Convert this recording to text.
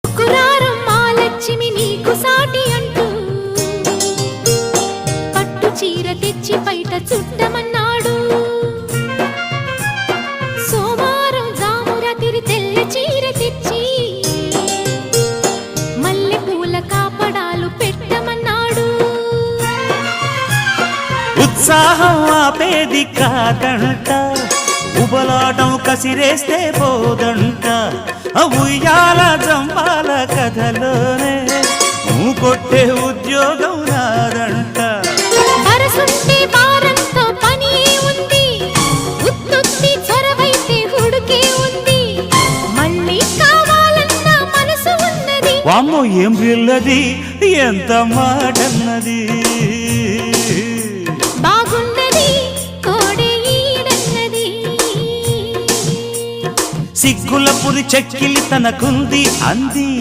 కురారం మాలక్ష్మి నీకు సాటి అంటూ పట్టు చీర తెచ్చి బయట చుట్టమన్నాడు. సోమారం జామురాతిరి తెల్ల చీర తెచ్చి మల్లె పూల కాపడాలు పెట్టమన్నాడు. ఉత్సాహం ఆపేది కాదంట, ఉబలాటం కసిరేస్తే పోదంట. ఉయ్యాల జంపాల కథలోనే కొట్టే ఉద్యోగం రాదంట. వరసుంటే వారంతో పని ఉంది, ఉత్తుత్తి చొరవైతే హుడుకే ఉంది. మళ్ళీ కావాలన్న మనసు ఉన్నది. వామ్మో ఏం పిల్లది, ఎంత మాటన్నది. బాగున్నది కోడే ఈడన్నది. సిగ్గుల పురి చెక్కిలి తనకుంది అంది.